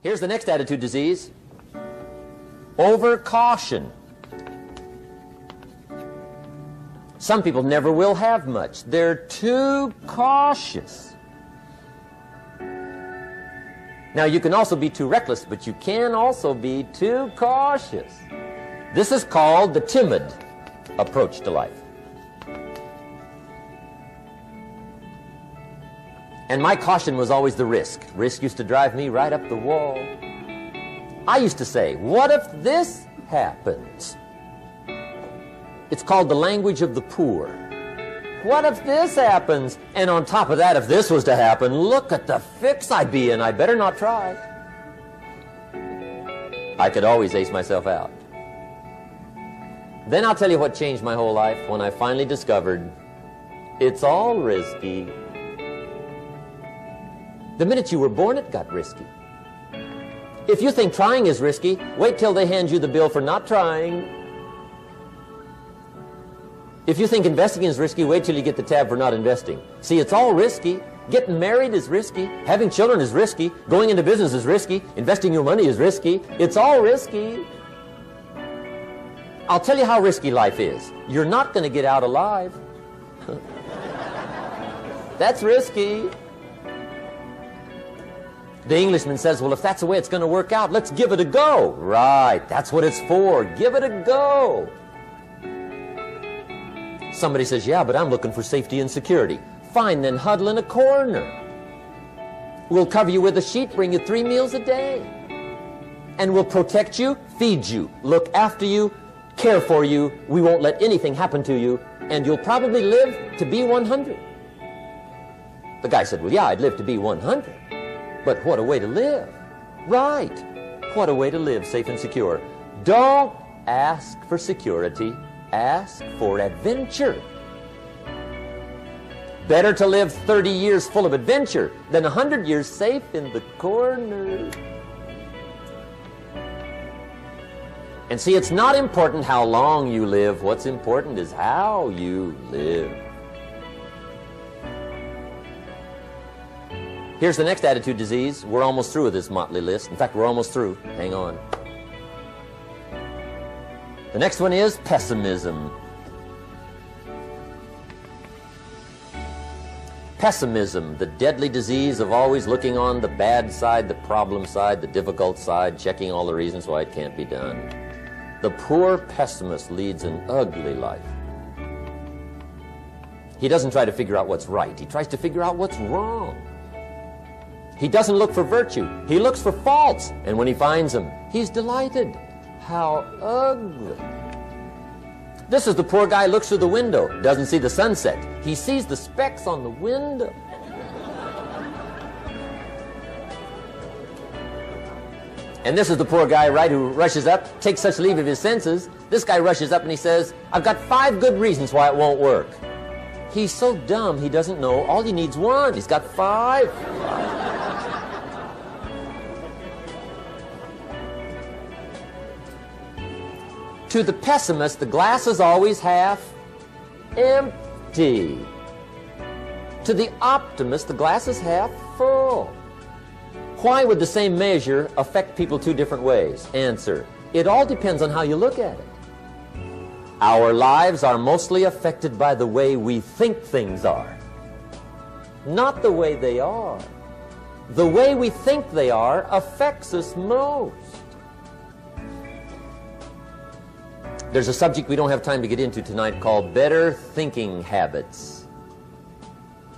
Here's the next attitude disease. Overcaution. Some people never will have much. They're too cautious. Now, you can also be too reckless, but you can also be too cautious. This is called the timid approach to life. And my caution was always the risk. Risk used to drive me right up the wall. I used to say, what if this happens? It's called the language of the poor. What if this happens? And on top of that, if this was to happen, look at the fix I'd be in. I better not try. I could always ace myself out. Then I'll tell you what changed my whole life when I finally discovered it's all risky. The minute you were born, it got risky. If you think trying is risky, wait till they hand you the bill for not trying. If you think investing is risky, wait till you get the tab for not investing. See, it's all risky. Getting married is risky. Having children is risky. Going into business is risky. Investing your money is risky. It's all risky. I'll tell you how risky life is. You're not going to get out alive. That's risky. The Englishman says, well, if that's the way it's going to work out, let's give it a go. Right, that's what it's for. Give it a go. Somebody says, yeah, but I'm looking for safety and security. Fine, then huddle in a corner. We'll cover you with a sheet, bring you 3 meals a day. And we'll protect you, feed you, look after you, care for you. We won't let anything happen to you. And you'll probably live to be 100. The guy said, well, yeah, I'd live to be 100. But what a way to live. Right. What a way to live, safe and secure. Don't ask for security. Ask for adventure. Better to live 30 years full of adventure than 100 years safe in the corner. And see, it's not important how long you live. What's important is how you live. Here's the next attitude disease. We're almost through with this motley list. In fact, we're almost through. Hang on. The next one is pessimism. Pessimism, the deadly disease of always looking on the bad side, the problem side, the difficult side, checking all the reasons why it can't be done. The poor pessimist leads an ugly life. He doesn't try to figure out what's right. He tries to figure out what's wrong. He doesn't look for virtue. He looks for faults. And when he finds them, he's delighted. How ugly. This is the poor guy who looks through the window, doesn't see the sunset. He sees the specks on the window. And this is the poor guy, right, who rushes up, takes such leave of his senses. This guy rushes up and he says, I've got 5 good reasons why it won't work. He's so dumb he doesn't know all he needs 1. He's got 5. To the pessimist, the glass is always half empty. To the optimist, the glass is half full. Why would the same measure affect people 2 different ways? Answer, it all depends on how you look at it. Our lives are mostly affected by the way we think things are, not the way they are. The way we think they are affects us most. There's a subject we don't have time to get into tonight called better thinking habits.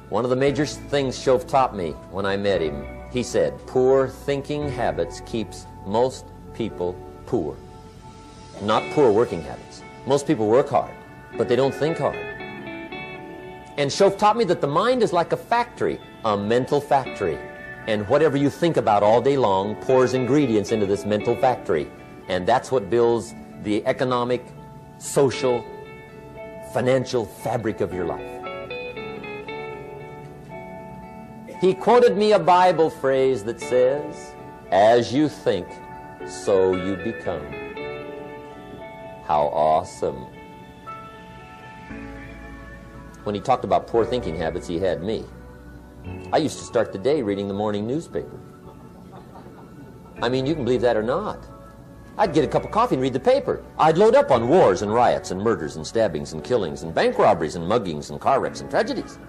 One of the major things Shove taught me when I met him, he said, poor thinking habits keeps most people poor. Not poor working habits. Most people work hard, but they don't think hard. And Shove taught me that the mind is like a factory, a mental factory. And whatever you think about all day long pours ingredients into this mental factory. And that's what builds the economic, social, financial fabric of your life. He quoted me a Bible phrase that says, as you think, so you become. How awesome. When he talked about poor thinking habits, he had me. I used to start the day reading the morning newspaper. I mean, you can believe that or not. I'd get a cup of coffee and read the paper. I'd load up on wars and riots and murders and stabbings and killings and bank robberies and muggings and car wrecks and tragedies.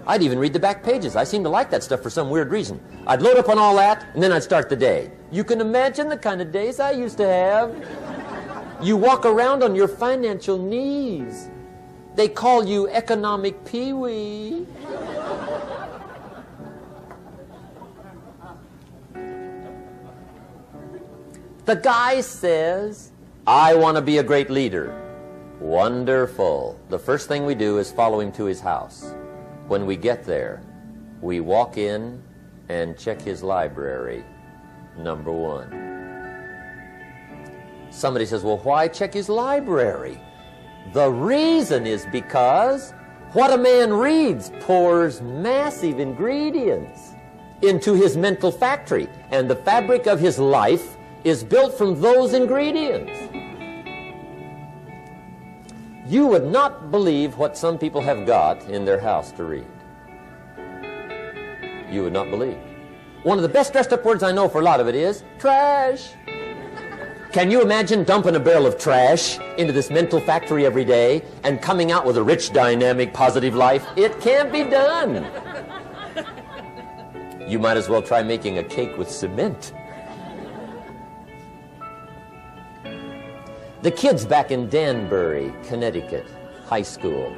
I'd even read the back pages. I seem to like that stuff for some weird reason. I'd load up on all that, and then I'd start the day. You can imagine the kind of days I used to have. You walk around on your financial knees. They call you economic peewee. The guy says, I want to be a great leader. Wonderful. The first thing we do is follow him to his house. When we get there, we walk in and check his library, number one. Somebody says, well, why check his library? The reason is because what a man reads pours massive ingredients into his mental factory, and the fabric of his life is built from those ingredients. You would not believe what some people have got in their house to read. You would not believe. One of the best dressed up words I know for a lot of it is trash. Can you imagine dumping a barrel of trash into this mental factory every day and coming out with a rich, dynamic, positive life? It can't be done. You might as well try making a cake with cement. The kids back in Danbury, Connecticut, high school,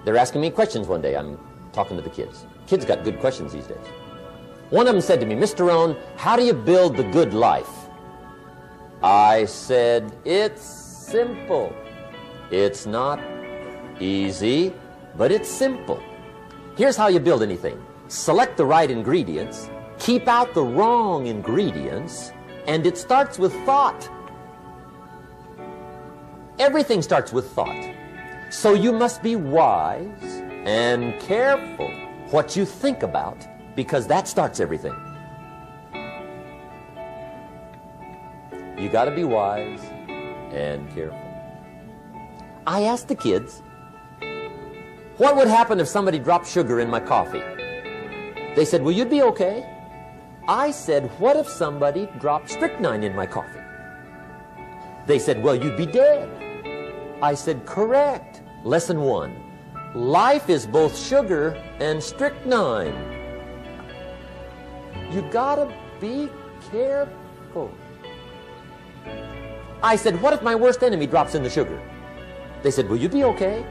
they're asking me questions one day. I'm talking to the kids. Kids got good questions these days. One of them said to me, Mr. Rohn, how do you build the good life? I said, it's simple. It's not easy, but it's simple. Here's how you build anything. Select the right ingredients, keep out the wrong ingredients, and it starts with thought. Everything starts with thought. So you must be wise and careful what you think about, because that starts everything. You got to be wise and careful. I asked the kids, what would happen if somebody dropped sugar in my coffee? They said, well, you'd be okay. I said, what if somebody dropped strychnine in my coffee? They said, well, you'd be dead. I said, correct. Lesson 1. Life is both sugar and strychnine. You gotta be careful. I said, what if my worst enemy drops in the sugar? They said, will you be okay?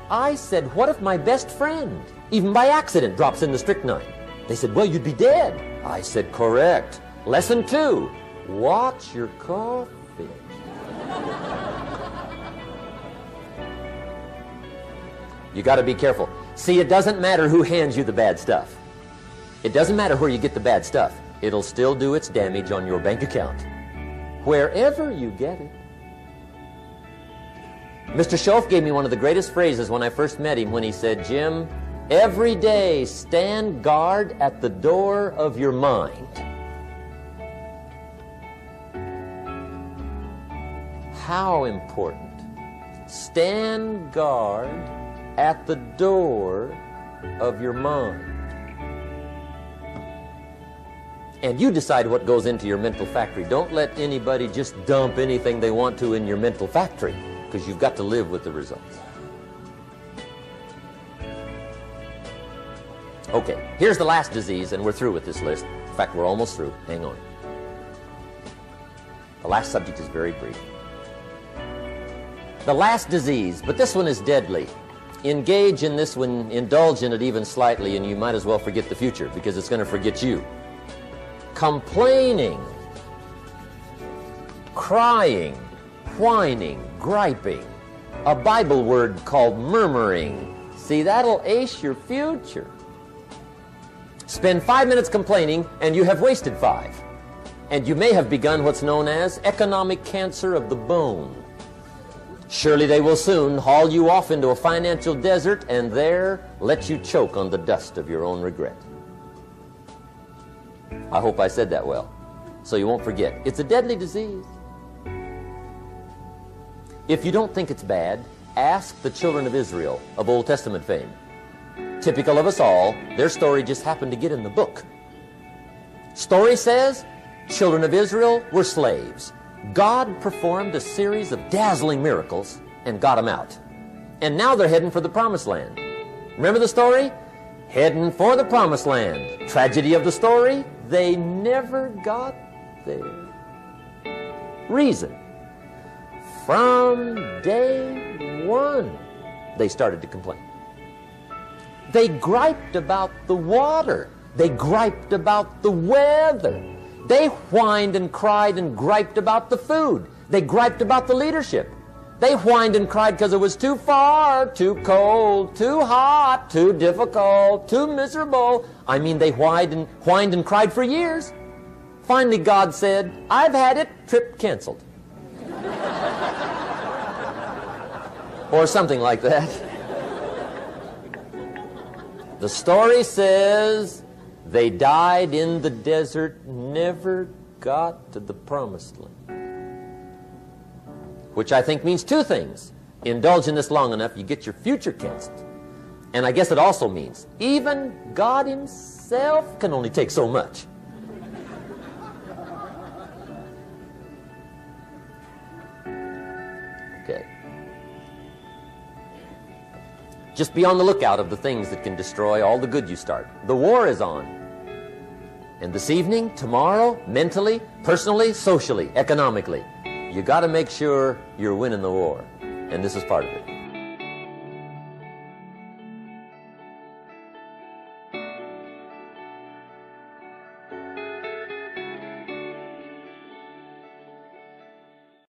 I said, what if my best friend, even by accident, drops in the strychnine? They said, well, you'd be dead. I said, correct. Lesson 2. Watch your coffee. You got to be careful. See, it doesn't matter who hands you the bad stuff. It doesn't matter where you get the bad stuff. It'll still do its damage on your bank account, wherever you get it. Mr. Schoaf gave me one of the greatest phrases when I first met him when he said, Jim, every day stand guard at the door of your mind. How important. Stand guard at the door of your mind. And you decide what goes into your mental factory. Don't let anybody just dump anything they want to in your mental factory, because you've got to live with the results. Okay, here's the last disease, and we're through with this list. In fact, we're almost through. Hang on. The last subject is very brief. The last disease, but this one is deadly. Engage in this one, indulge in it even slightly, and you might as well forget the future, because it's going to forget you. Complaining, crying, whining, griping. A Bible word called murmuring. See, that'll ace your future. Spend 5 minutes complaining, and you have wasted 5. And you may have begun what's known as economic cancer of the bone. Surely they will soon haul you off into a financial desert and there let you choke on the dust of your own regret. I hope I said that well, so you won't forget. It's a deadly disease. If you don't think it's bad, ask the children of Israel of Old Testament fame. Typical of us all, their story just happened to get in the book. Story says, children of Israel were slaves. God performed a series of dazzling miracles and got them out. And now they're heading for the promised land. Remember the story? Heading for the promised land. Tragedy of the story, they never got there. Reason. From day one, they started to complain. They griped about the water. They griped about the weather. They whined and cried and griped about the food. They griped about the leadership. They whined and cried because it was too far, too cold, too hot, too difficult, too miserable. I mean, they whined and cried for years. Finally, God said, I've had it, trip canceled. Or something like that. The story says they died in the desert, never got to the promised land. Which I think means two things. Indulge in this long enough, you get your future canceled. And I guess it also means even God himself can only take so much. Okay. Just be on the lookout of the things that can destroy all the good you start. The war is on. And this evening, tomorrow, mentally, personally, socially, economically, you got to make sure you're winning the war. And this is part of it.